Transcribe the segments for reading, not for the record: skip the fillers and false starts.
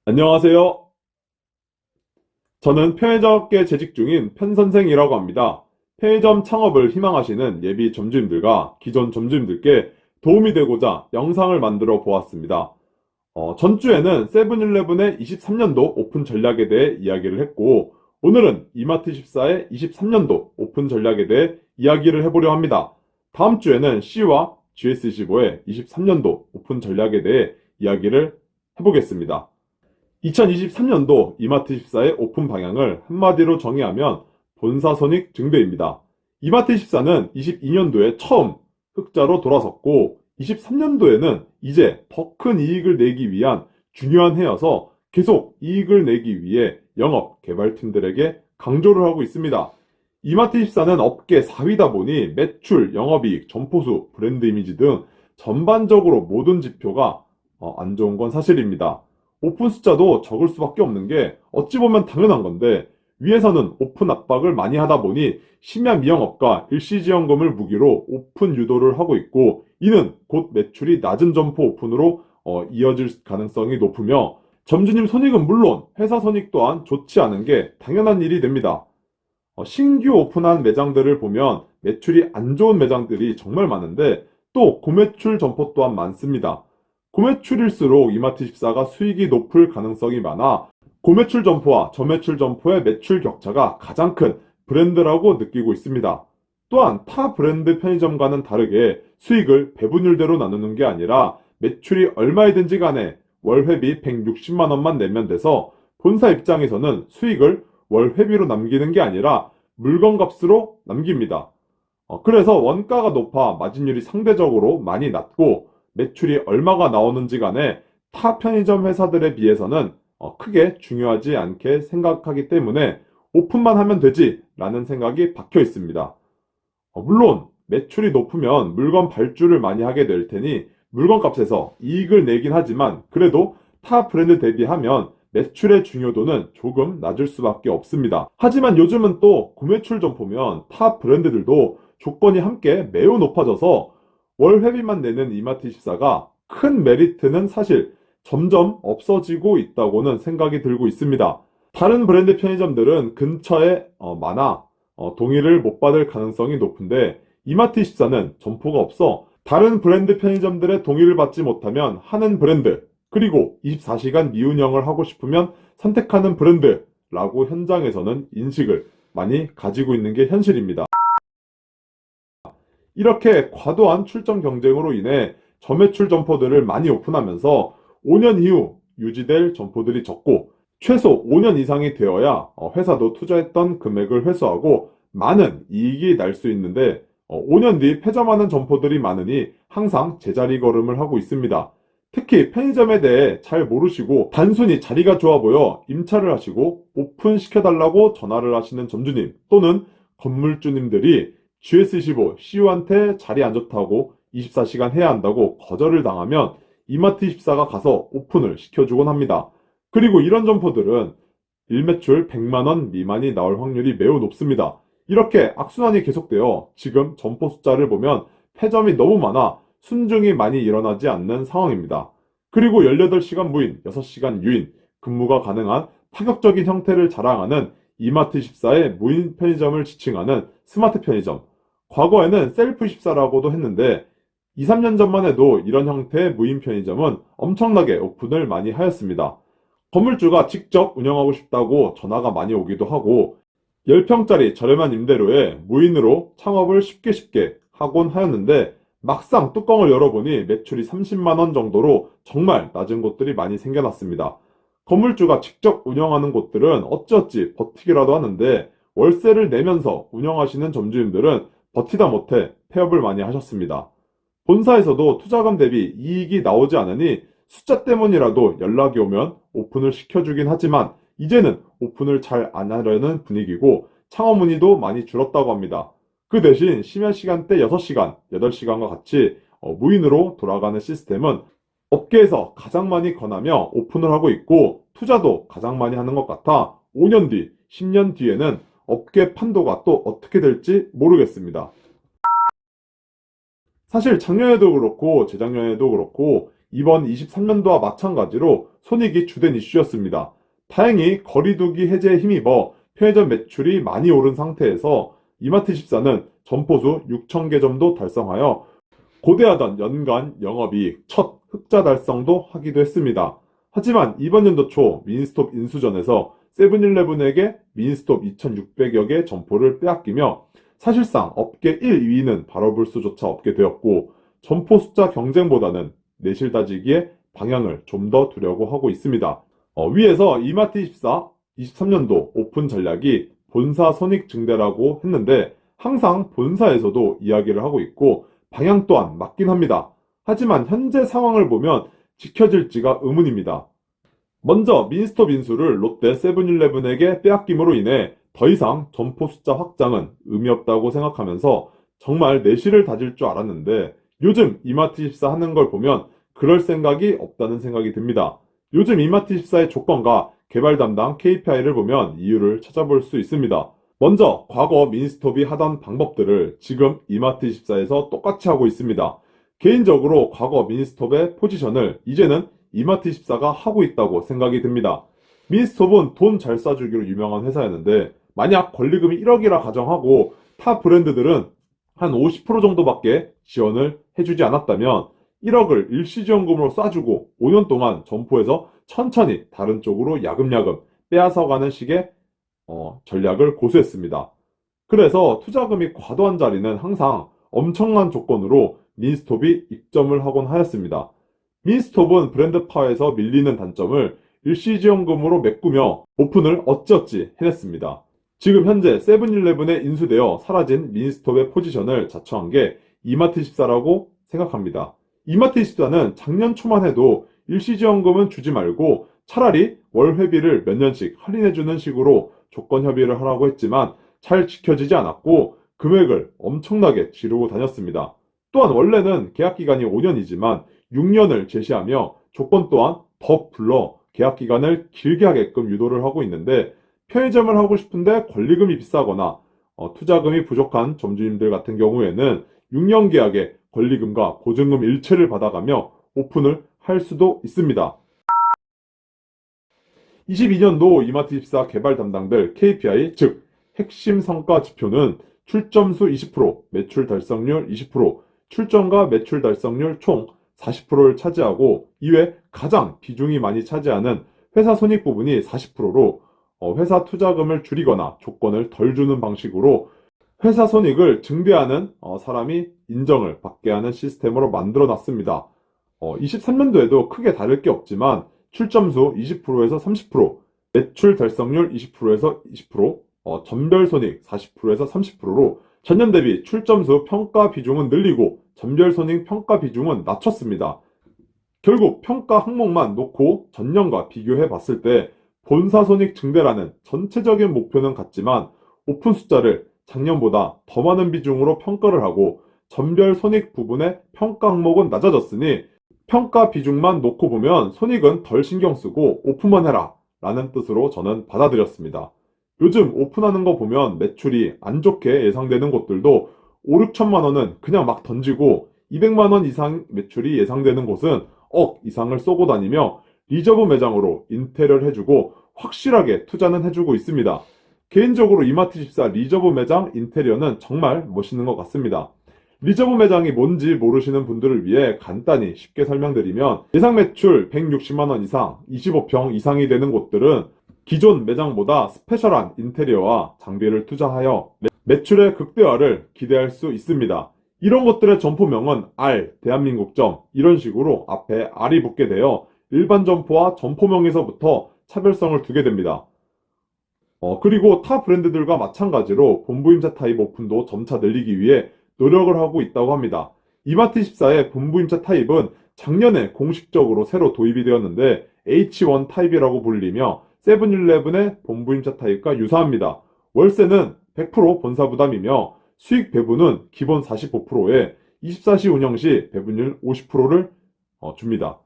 안녕하세요. 저는 편의점업계 재직 중인 편선생이라고 합니다. 편의점 창업을 희망하시는 예비 점주님들과 기존 점주님들께 도움이 되고자 영상을 만들어 보았습니다. 전주에는 세븐일레븐의 23년도 오픈 전략에 대해 이야기를 했고, 오늘은 이마트24의 23년도 오픈 전략에 대해 이야기를 해보려 합니다. 다음 주에는 C와 GS25의 23년도 오픈 전략에 대해 이야기를 해보겠습니다. 2023년도 이마트24의 오픈 방향을 한마디로 정의하면 본사 손익 증대입니다. 이마트24는 22년도에 처음 흑자로 돌아섰고 23년도에는 이제 더 큰 이익을 내기 위한 중요한 해여서 계속 이익을 내기 위해 영업 개발팀들에게 강조를 하고 있습니다. 이마트24는 업계 4위다 보니 매출, 영업이익, 점포수, 브랜드 이미지 등 전반적으로 모든 지표가 안 좋은 건 사실입니다. 오픈 숫자도 적을 수밖에 없는 게 어찌 보면 당연한 건데 위에서는 오픈 압박을 많이 하다 보니 심야 미영업과 일시지원금을 무기로 오픈 유도를 하고 있고 이는 곧 매출이 낮은 점포 오픈으로 이어질 가능성이 높으며 점주님 손익은 물론 회사 손익 또한 좋지 않은 게 당연한 일이 됩니다. 신규 오픈한 매장들을 보면 매출이 안 좋은 매장들이 정말 많은데 또 고매출 점포 또한 많습니다. 고매출일수록 이마트24가 수익이 높을 가능성이 많아 고매출 점포와 저매출 점포의 매출 격차가 가장 큰 브랜드라고 느끼고 있습니다. 또한 타 브랜드 편의점과는 다르게 수익을 배분율대로 나누는 게 아니라 매출이 얼마이든지 간에 월 회비 160만 원만 내면 돼서 본사 입장에서는 수익을 월 회비로 남기는 게 아니라 물건 값으로 남깁니다. 그래서 원가가 높아 마진율이 상대적으로 많이 낮고 매출이 얼마가 나오는지 간에 타 편의점 회사들에 비해서는 크게 중요하지 않게 생각하기 때문에 오픈만 하면 되지 라는 생각이 박혀 있습니다. 물론 매출이 높으면 물건 발주를 많이 하게 될 테니 물건 값에서 이익을 내긴 하지만 그래도 타 브랜드 대비하면 매출의 중요도는 조금 낮을 수밖에 없습니다. 하지만 요즘은 또 구매출 점포면 타 브랜드들도 조건이 함께 매우 높아져서 월 회비만 내는 이마트24가 큰 메리트는 사실 점점 없어지고 있다고는 생각이 들고 있습니다. 다른 브랜드 편의점들은 근처에 많아 동의를 못 받을 가능성이 높은데 이마트24는 점포가 없어 다른 브랜드 편의점들의 동의를 받지 못하면 하는 브랜드 그리고 24시간 미운영을 하고 싶으면 선택하는 브랜드라고 현장에서는 인식을 많이 가지고 있는 게 현실입니다. 이렇게 과도한 출점 경쟁으로 인해 저매출 점포들을 많이 오픈하면서 5년 이후 유지될 점포들이 적고 최소 5년 이상이 되어야 회사도 투자했던 금액을 회수하고 많은 이익이 날 수 있는데 5년 뒤 폐점하는 점포들이 많으니 항상 제자리 걸음을 하고 있습니다. 특히 편의점에 대해 잘 모르시고 단순히 자리가 좋아 보여 임차를 하시고 오픈시켜달라고 전화를 하시는 점주님 또는 건물주님들이 GS25 CEO한테 자리 안 좋다고 24시간 해야 한다고 거절을 당하면 이마트24가 가서 오픈을 시켜주곤 합니다. 그리고 이런 점포들은 일매출 100만원 미만이 나올 확률이 매우 높습니다. 이렇게 악순환이 계속되어 지금 점포 숫자를 보면 폐점이 너무 많아 순증이 많이 일어나지 않는 상황입니다. 그리고 18시간 무인, 6시간 유인, 근무가 가능한 파격적인 형태를 자랑하는 이마트24의 무인 편의점을 지칭하는 스마트 편의점. 과거에는 셀프24라고도 했는데 2, 3년 전만 해도 이런 형태의 무인 편의점은 엄청나게 오픈을 많이 하였습니다. 건물주가 직접 운영하고 싶다고 전화가 많이 오기도 하고 10평짜리 저렴한 임대료에 무인으로 창업을 쉽게 하곤 하였는데 막상 뚜껑을 열어보니 매출이 30만 원 정도로 정말 낮은 곳들이 많이 생겨났습니다. 건물주가 직접 운영하는 곳들은 어찌어찌 버티기라도 하는데 월세를 내면서 운영하시는 점주님들은 버티다 못해 폐업을 많이 하셨습니다. 본사에서도 투자금 대비 이익이 나오지 않으니 숫자 때문이라도 연락이 오면 오픈을 시켜주긴 하지만 이제는 오픈을 잘 안 하려는 분위기고 창업 문의도 많이 줄었다고 합니다. 그 대신 심야 시간대 6시간, 8시간과 같이 무인으로 돌아가는 시스템은 업계에서 가장 많이 권하며 오픈을 하고 있고 투자도 가장 많이 하는 것 같아 5년 뒤, 10년 뒤에는 업계 판도가 또 어떻게 될지 모르겠습니다. 사실 작년에도 그렇고 재작년에도 그렇고 이번 23년도와 마찬가지로 손익이 주된 이슈였습니다. 다행히 거리두기 해제에 힘입어 편의점 매출이 많이 오른 상태에서 이마트24는 점포수 6,000개 점도 달성하여 고대하던 연간 영업이익 첫 흑자 달성도 하기도 했습니다. 하지만 이번 연도 초 미니스톱 인수전에서 세븐일레븐에게 미니스톱 2,600여 개 점포를 빼앗기며 사실상 업계 1, 2위는 바라볼 수조차 없게 되었고 점포 숫자 경쟁보다는 내실 다지기에 방향을 좀 더 두려고 하고 있습니다. 위에서 이마트24 23년도 오픈 전략이 본사 손익 증대라고 했는데 항상 본사에서도 이야기를 하고 있고 방향 또한 맞긴 합니다. 하지만 현재 상황을 보면 지켜질지가 의문입니다. 먼저 미니스톱 인수를 롯데 세븐일레븐에게 빼앗김으로 인해 더 이상 점포 숫자 확장은 의미 없다고 생각하면서 정말 내실을 다질 줄 알았는데 요즘 이마트24 하는 걸 보면 그럴 생각이 없다는 생각이 듭니다. 요즘 이마트24의 조건과 개발 담당 KPI를 보면 이유를 찾아볼 수 있습니다. 먼저 과거 미니스톱이 하던 방법들을 지금 이마트24에서 똑같이 하고 있습니다. 개인적으로 과거 미니스톱의 포지션을 이제는 이마트24가 하고 있다고 생각이 듭니다. 미니스톱은 돈 잘 쏴주기로 유명한 회사였는데 만약 권리금이 1억이라 가정하고 타 브랜드들은 한 50% 정도밖에 지원을 해주지 않았다면 1억을 일시지원금으로 쏴주고 5년 동안 점포에서 천천히 다른 쪽으로 야금야금 빼앗아가는 식의 전략을 고수했습니다. 그래서 투자금이 과도한 자리는 항상 엄청난 조건으로 미니스톱이 입점을 하곤 하였습니다. 미니스톱은 브랜드 파워에서 밀리는 단점을 일시지원금으로 메꾸며 오픈을 어찌어찌 해냈습니다. 지금 현재 세븐일레븐에 인수되어 사라진 미니스톱의 포지션을 자처한 게 이마트24라고 생각합니다. 이마트24는 작년 초만 해도 일시지원금은 주지 말고 차라리 월 회비를 몇 년씩 할인해주는 식으로 조건 협의를 하라고 했지만 잘 지켜지지 않았고 금액을 엄청나게 지르고 다녔습니다. 또한 원래는 계약기간이 5년이지만 6년을 제시하며 조건 또한 더 불러 계약기간을 길게 하게끔 유도를 하고 있는데 편의점을 하고 싶은데 권리금이 비싸거나 투자금이 부족한 점주님들 같은 경우에는 6년 계약에 권리금과 보증금 일체를 받아가며 오픈을 할 수도 있습니다. 22년도 이마트24 개발 담당들 KPI, 즉 핵심 성과 지표는 출점수 20%, 매출 달성률 20%, 출점과 매출 달성률 총 40%를 차지하고 이외 가장 비중이 많이 차지하는 회사 손익 부분이 40%로 회사 투자금을 줄이거나 조건을 덜 주는 방식으로 회사 손익을 증대하는 사람이 인정을 받게 하는 시스템으로 만들어 놨습니다. 23년도에도 크게 다를 게 없지만 출점수 20%에서 30%, 매출 달성률 20%에서 20%, 전별 손익 40%에서 30%로 전년 대비 출점수 평가 비중은 늘리고 전별 손익 평가 비중은 낮췄습니다. 결국 평가 항목만 놓고 전년과 비교해 봤을 때 본사 손익 증대라는 전체적인 목표는 같지만 오픈 숫자를 작년보다 더 많은 비중으로 평가를 하고 전별 손익 부분의 평가 항목은 낮아졌으니 평가 비중만 놓고 보면 손익은 덜 신경 쓰고 오픈만 해라 라는 뜻으로 저는 받아들였습니다. 요즘 오픈하는 거 보면 매출이 안 좋게 예상되는 곳들도 5, 6천만 원은 그냥 막 던지고 200만 원 이상 매출이 예상되는 곳은 억 이상을 쏘고 다니며 리저브 매장으로 인테리어를 해주고 확실하게 투자는 해주고 있습니다. 개인적으로 이마트24 리저브 매장 인테리어는 정말 멋있는 것 같습니다. 리저브 매장이 뭔지 모르시는 분들을 위해 간단히 쉽게 설명드리면 예상 매출 160만 원 이상, 25평 이상이 되는 곳들은 기존 매장보다 스페셜한 인테리어와 장비를 투자하여 매출의 극대화를 기대할 수 있습니다. 이런 것들의 점포명은 R, 대한민국점 이런 식으로 앞에 R이 붙게 되어 일반 점포와 점포명에서부터 차별성을 두게 됩니다. 그리고 타 브랜드들과 마찬가지로 본부임차 타입 오픈도 점차 늘리기 위해 노력을 하고 있다고 합니다. 이마트24의 본부임차 타입은 작년에 공식적으로 새로 도입이 되었는데 H1 타입이라고 불리며 세븐일레븐의 본부임차 타입과 유사합니다. 월세는 100% 본사 부담이며 수익 배분은 기본 45%에 24시 운영 시 배분율 50%를 줍니다.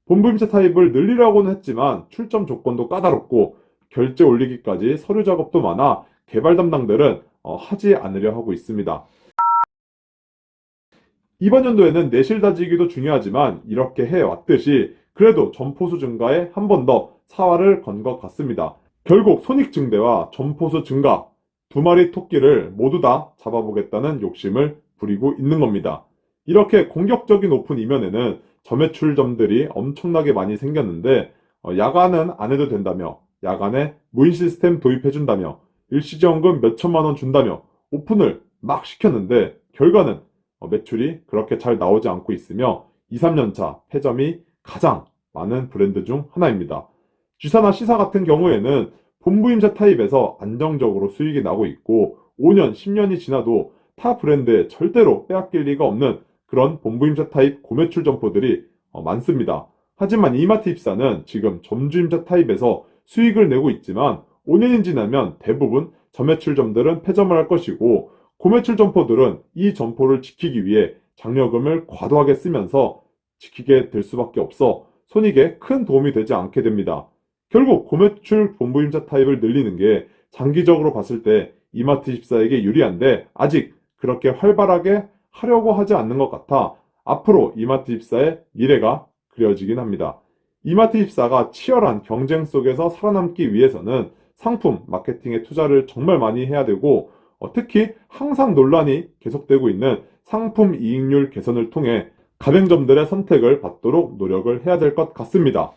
본부임차 타입을 늘리려고는 했지만 출점 조건도 까다롭고 결제 올리기까지 서류 작업도 많아 개발 담당들은 하지 않으려 하고 있습니다. 이번 연도에는 내실 다지기도 중요하지만 이렇게 해왔듯이 그래도 점포수 증가에 한 번 더 사활을 건 것 같습니다. 결국 손익 증대와 점포수 증가, 두 마리 토끼를 모두 다 잡아보겠다는 욕심을 부리고 있는 겁니다. 이렇게 공격적인 오픈 이면에는 저매출점들이 엄청나게 많이 생겼는데 야간은 안 해도 된다며, 야간에 무인 시스템 도입해준다며, 일시지원금 몇 천만 원 준다며 오픈을 막 시켰는데 결과는 매출이 그렇게 잘 나오지 않고 있으며 2, 3년차 폐점이 가장 많은 브랜드 중 하나입니다. G사나 C사 같은 경우에는 본부임자 타입에서 안정적으로 수익이 나고 있고 5년, 10년이 지나도 타 브랜드에 절대로 빼앗길 리가 없는 그런 본부임자 타입 고매출 점포들이 많습니다. 하지만 이마트입사는 지금 점주임자 타입에서 수익을 내고 있지만 5년이 지나면 대부분 저매출점들은 폐점을 할 것이고 고매출 점포들은 이 점포를 지키기 위해 장려금을 과도하게 쓰면서 지키게 될 수밖에 없어 손익에 큰 도움이 되지 않게 됩니다. 결국 고매출 본부임자 타입을 늘리는 게 장기적으로 봤을 때 이마트24에게 유리한데 아직 그렇게 활발하게 하려고 하지 않는 것 같아 앞으로 이마트24의 미래가 그려지긴 합니다. 이마트24가 치열한 경쟁 속에서 살아남기 위해서는 상품 마케팅에 투자를 정말 많이 해야 되고 특히 항상 논란이 계속되고 있는 상품 이익률 개선을 통해 가맹점들의 선택을 받도록 노력을 해야 될 것 같습니다.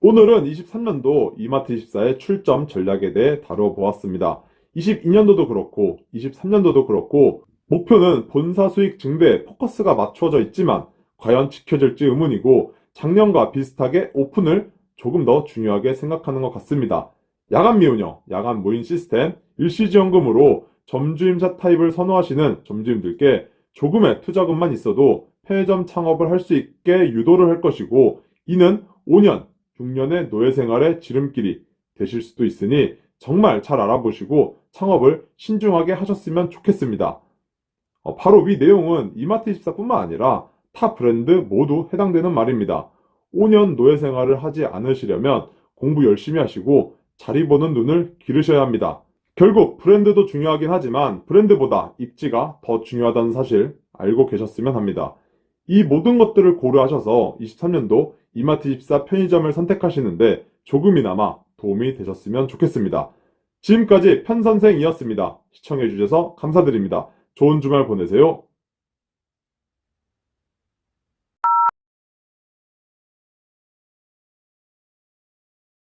오늘은 23년도 이마트24의 출점 전략에 대해 다뤄보았습니다. 22년도도 그렇고 23년도도 그렇고 목표는 본사 수익 증대에 포커스가 맞춰져 있지만 과연 지켜질지 의문이고 작년과 비슷하게 오픈을 조금 더 중요하게 생각하는 것 같습니다. 야간 미운영, 야간 무인 시스템, 일시지원금으로 점주임자 타입을 선호하시는 점주님들께 조금의 투자금만 있어도 편의점 창업을 할 수 있게 유도를 할 것이고 이는 5년, 6년의 노예 생활의 지름길이 되실 수도 있으니 정말 잘 알아보시고 창업을 신중하게 하셨으면 좋겠습니다. 바로 위 내용은 이마트24뿐만 아니라 타 브랜드 모두 해당되는 말입니다. 5년 노예 생활을 하지 않으시려면 공부 열심히 하시고 자리 보는 눈을 기르셔야 합니다. 결국 브랜드도 중요하긴 하지만 브랜드보다 입지가 더 중요하다는 사실 알고 계셨으면 합니다. 이 모든 것들을 고려하셔서 23년도 이마트24 편의점을 선택하시는데 조금이나마 도움이 되셨으면 좋겠습니다. 지금까지 편선생이었습니다. 시청해주셔서 감사드립니다. 좋은 주말 보내세요.